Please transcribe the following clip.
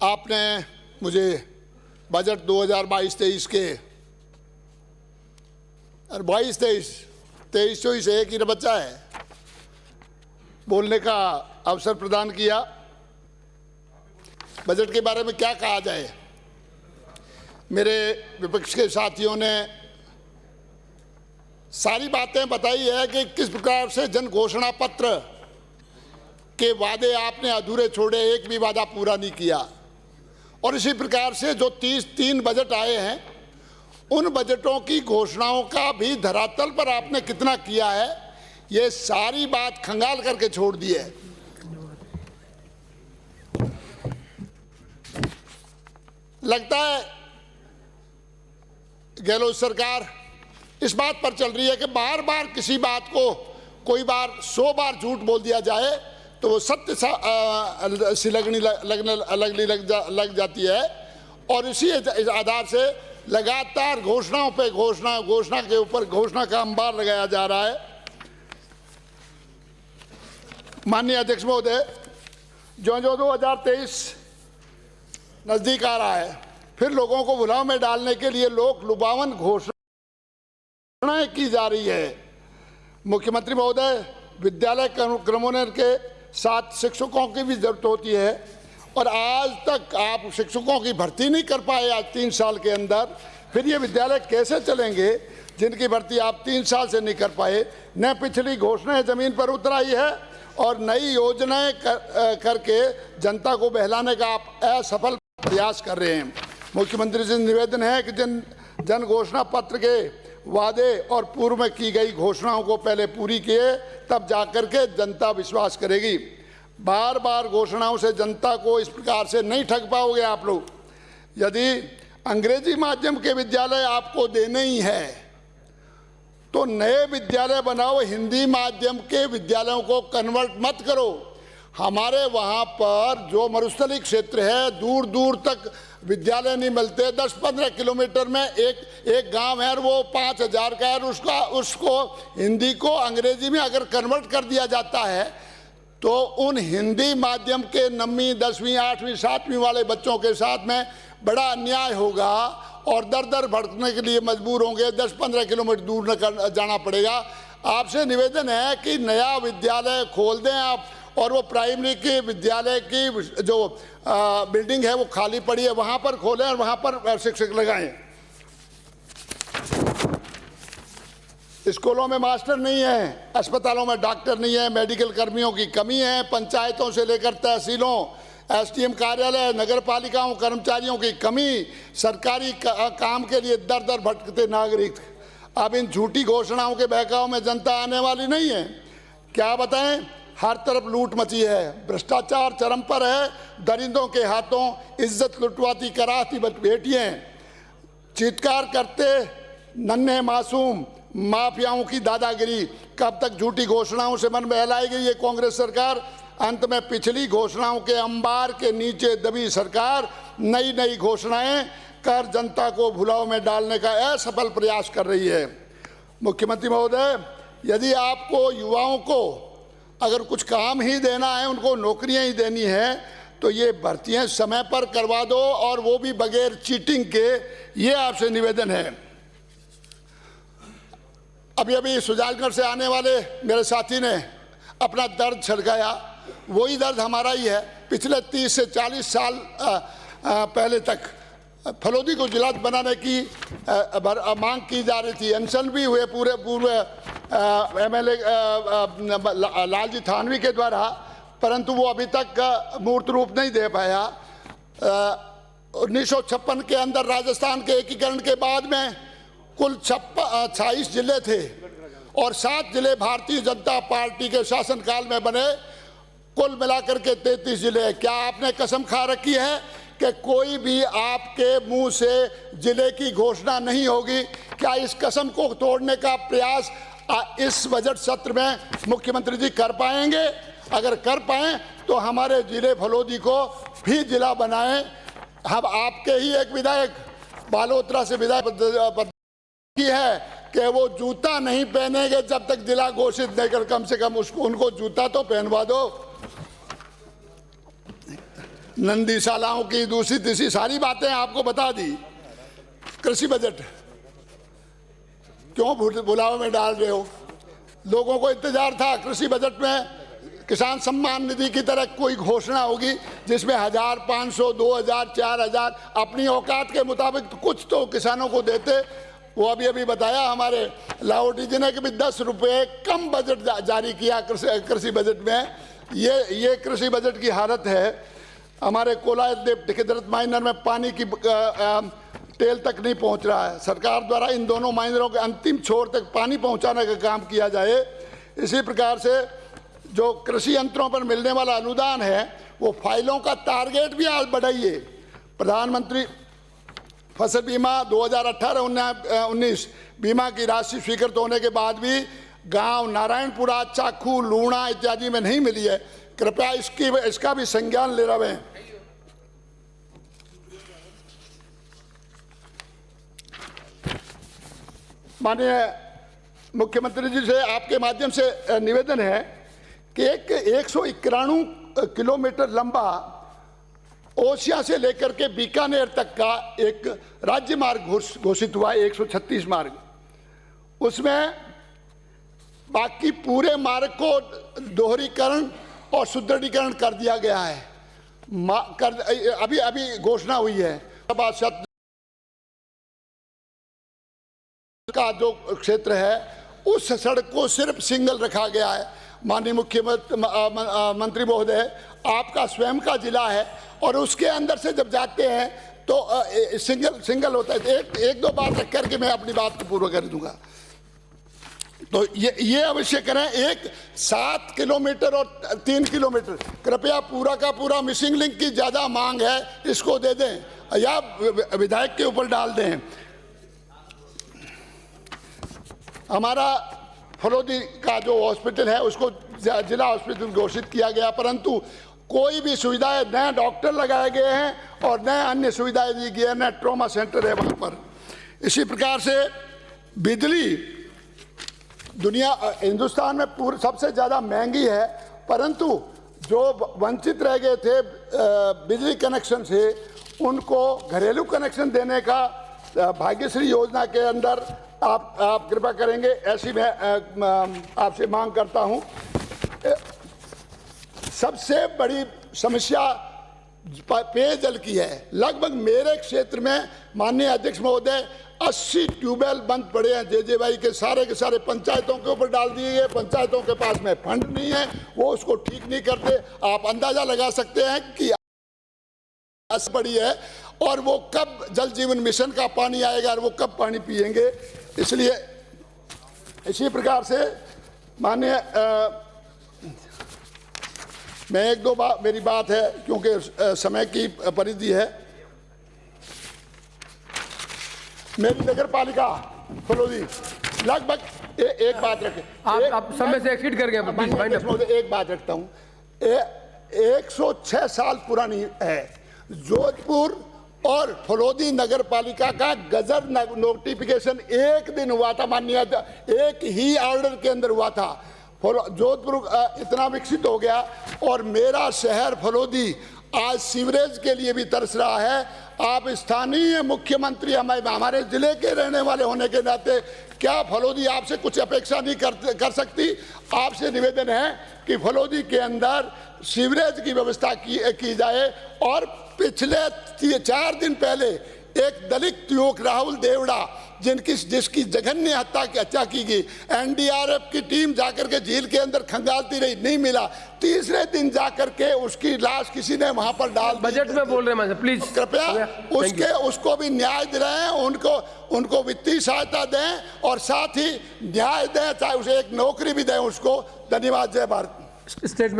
आपने मुझे बजट 2022-23 के 22-23 से एक ही बच्चा है बोलने का अवसर प्रदान किया। बजट के बारे में क्या कहा जाए। मेरे विपक्ष के साथियों ने सारी बातें बताई है कि किस प्रकार से जन घोषणा पत्र के वादे आपने अधूरे छोड़े, एक भी वादा पूरा नहीं किया। और इसी प्रकार से जो 33 बजट आए हैं उन बजटों की घोषणाओं का भी धरातल पर आपने कितना किया है, ये सारी बात खंगाल करके छोड़ दी है। लगता है गहलोत सरकार इस बात पर चल रही है कि बार बार किसी बात को कोई बार 100 बार झूठ बोल दिया जाए तो वो सत्य सी लग जाती है। और इसी आधार से लगातार घोषणाओं पे घोषणा के ऊपर घोषणा का अंबार लगाया जा रहा है। माननीय अध्यक्ष महोदय, जो 2023 नजदीक आ रहा है, फिर लोगों को भुलाव में डालने के लिए लोक लुभावन घोषणाएं की जा रही है। मुख्यमंत्री महोदय, विद्यालय क्रमोन्नयन के साथ शिक्षकों की भी जरूरत होती है और आज तक आप शिक्षकों की भर्ती नहीं कर पाए आज 3 साल के अंदर। फिर ये विद्यालय कैसे चलेंगे जिनकी भर्ती आप 3 साल से नहीं कर पाए। न पिछली घोषणाएं जमीन पर उतर आई है और नई योजनाएं करके जनता को बहलाने का आप असफल प्रयास कर रहे हैं। मुख्यमंत्री से निवेदन है कि जन घोषणा पत्र के वादे और पूर्व में की गई घोषणाओं को पहले पूरी किए, तब जाकर के जनता विश्वास करेगी। बार बार घोषणाओं से जनता को इस प्रकार से नहीं ठग पाओगे आप लोग। यदि अंग्रेजी माध्यम के विद्यालय आपको देने ही है तो नए विद्यालय बनाओ, हिंदी माध्यम के विद्यालयों को कन्वर्ट मत करो। हमारे वहाँ पर जो मरुस्थलीय क्षेत्र है, दूर दूर तक विद्यालय नहीं मिलते। 10-15 किलोमीटर में एक गांव है और वो 5000 का है। उसको हिंदी को अंग्रेजी में अगर कन्वर्ट कर दिया जाता है तो उन हिंदी माध्यम के 9वीं 10वीं 8वीं 7वीं वाले बच्चों के साथ में बड़ा अन्याय होगा और दर भटकने के लिए मजबूर होंगे। 10-15 किलोमीटर दूर जाना पड़ेगा। आपसे निवेदन है कि नया विद्यालय खोल दें आप, और वो प्राइमरी के विद्यालय की जो बिल्डिंग है वो खाली पड़ी है, वहाँ पर खोलें और वहाँ पर शिक्षक लगाएं। स्कूलों में मास्टर नहीं है, अस्पतालों में डॉक्टर नहीं है, मेडिकल कर्मियों की कमी है। पंचायतों से लेकर तहसीलों, एसडीएम कार्यालय, नगर पालिकाओं कर्मचारियों की कमी, सरकारी काम के लिए दर भटकते नागरिक। अब इन झूठी घोषणाओं के बहकाव में जनता आने वाली नहीं है। क्या बताएं, हर तरफ लूट मची है, भ्रष्टाचार चरम पर है। दरिंदों के हाथों इज्जत लुटवाती कराती बेटियां चित्कार करते नन्हे मासूम माफियाओं की दादागिरी। कब तक झूठी घोषणाओं से मन बहलाएगी ये कांग्रेस सरकार। अंत में पिछली घोषणाओं के अंबार के नीचे दबी सरकार नई घोषणाएं कर जनता को भुलाव में डालने का असफल प्रयास कर रही है। मुख्यमंत्री महोदय, यदि आपको युवाओं को अगर कुछ काम ही देना है, उनको नौकरियां ही देनी है, तो ये भर्तियां समय पर करवा दो और वो भी बगैर चीटिंग के। ये आपसे निवेदन है। अभी सुजानगढ़ से आने वाले मेरे साथी ने अपना दर्द छलकाया। वही दर्द हमारा ही है। पिछले 30 से 40 साल पहले तक फलोदी को जिला बनाने की मांग की जा रही थी। अनशन भी हुए पूर्व एमएलए लालजी थानवी के द्वारा, परंतु वो अभी तक मूर्त रूप नहीं दे पाया। 1956 के अंदर राजस्थान के एकीकरण के बाद में कुल 26 जिले थे और 7 जिले भारतीय जनता पार्टी के शासनकाल में बने। कुल मिलाकर के 33 जिले। क्या आपने कसम खा रखी है कि कोई भी आपके मुंह से जिले की घोषणा नहीं होगी? क्या इस कसम को तोड़ने का प्रयास इस बजट सत्र में मुख्यमंत्री जी कर पाएंगे? अगर कर पाएं तो हमारे जिले फलोदी को भी जिला बनाएं। हम आपके ही एक विधायक बालोतरा से विधायक की है कि वो जूता नहीं पहनेंगे जब तक जिला घोषित नहीं कर। कम से कम उनको जूता तो पहनवा दो। नंदीशालाओं की दूसरी तीसरी सारी बातें आपको बता दी। कृषि बजट क्यों बुलावे में डाल रहे हो? लोगों को इंतजार था कृषि बजट में किसान सम्मान निधि की तरह कोई घोषणा होगी जिसमें 1000, 500, 2000, 4000 अपनी औकात के मुताबिक तो कुछ तो किसानों को देते। वो अभी बताया हमारे लाहौटी जी ने कि भी 10 रुपये कम बजट जारी किया कृषि बजट में। ये कृषि बजट की हालत है। हमारे कोलादेव ठेकेदारत माइनर में पानी की तेल तक नहीं पहुंच रहा है। सरकार द्वारा इन दोनों माइनरों के अंतिम छोर तक पानी पहुंचाने का काम किया जाए। इसी प्रकार से जो कृषि यंत्रों पर मिलने वाला अनुदान है वो फाइलों का टारगेट भी आज बढ़ाइए। प्रधानमंत्री फसल बीमा 2018-19 बीमा की राशि स्वीकृत होने के बाद भी गांव नारायणपुरा, चाकू, लूणा इत्यादि में नहीं मिली है। कृपया इसका भी संज्ञान ले रहे हैं। माननीय मुख्यमंत्री जी से आपके माध्यम से निवेदन है कि एक 191 किलोमीटर लंबा ओसिया से लेकर के बीकानेर तक का एक राज्य मार्ग घोषित हुआ है, 136 मार्ग। उसमें बाकी पूरे मार्ग को दोहरीकरण और सुदृढ़ीकरण कर दिया गया है। अभी घोषणा हुई है। का जो क्षेत्र है उस सड़क को सिर्फ सिंगल रखा गया है। माननीय मुख्यमंत्री महोदय, आपका स्वयं का जिला है और उसके अंदर से जब जाते हैं तो सिंगल होता है। एक दो बात रख करके मैं अपनी बात को पूरा कर दूंगा। तो ये अवश्य करें। 7 किलोमीटर और 3 किलोमीटर कृपया पूरा का पूरा मिसिंग लिंक की ज़्यादा मांग है, इसको दे दें या विधायक के ऊपर डाल दें। हमारा फलोदी का जो हॉस्पिटल है उसको जिला हॉस्पिटल घोषित किया गया, परंतु कोई भी सुविधाएं नए डॉक्टर लगाए गए हैं और नए अन्य सुविधाएं दी गई है, नए ट्रॉमा सेंटर है वहाँ पर। इसी प्रकार से बिजली हिंदुस्तान में सबसे ज़्यादा महंगी है, परंतु जो वंचित रह गए थे बिजली कनेक्शन से उनको घरेलू कनेक्शन देने का भाग्यश्री योजना के अंदर आप कृपा करेंगे, ऐसी मैं आपसे मांग करता हूं। सबसे बड़ी समस्या पेयजल की है। लगभग मेरे क्षेत्र में माननीय अध्यक्ष महोदय 80 ट्यूबवेल बंद पड़े हैं। जेजेवाई के सारे पंचायतों के ऊपर डाल दिए गए। पंचायतों के पास में फंड नहीं है, वो उसको ठीक नहीं करते। आप अंदाजा लगा सकते हैं कि पड़ी है और वो कब जल जीवन मिशन का पानी आएगा और वो कब पानी पिएंगे। इसलिए इसी प्रकार से माननीय मैं एक दो बात मेरी बात है क्योंकि समय की परिधि है। मेरी नगर पालिका फलोदी लगभग एक बात रखें। आप समय से एक्सीड कर गए। एक बात रखता हूँ, 106 साल पुरानी है। जोधपुर और फलोदी नगर पालिका का गजर नोटिफिकेशन एक दिन हुआ था माननीय, एक ही ऑर्डर के अंदर हुआ था। जोधपुर इतना विकसित हो गया और मेरा शहर फलोदी आज सीवरेज के लिए भी तरस रहा है। आप स्थानीय मुख्यमंत्री हमारे जिले के रहने वाले होने के नाते क्या फलोदी आपसे कुछ अपेक्षा नहीं कर सकती? आपसे निवेदन है कि फलोदी के अंदर सीवरेज की व्यवस्था की जाए। और पिछले 4 दिन पहले एक दलित युवक राहुल देवड़ा जिसकी जघन्य हत्या की गई, एनडीआरएफ की टीम जाकर के झील के अंदर खंगालती रही, नहीं मिला। तीसरे दिन जाकर के उसकी लाश किसी ने वहां पर डाल दी। बजट में बोल रहे हैं प्लीज, कृपया उसको भी न्याय दिलाएं, उनको वित्तीय सहायता दें और साथ ही न्याय दें, चाहे उसे एक नौकरी भी दें उसको। धन्यवाद। जय भारत। स्टेटमेंट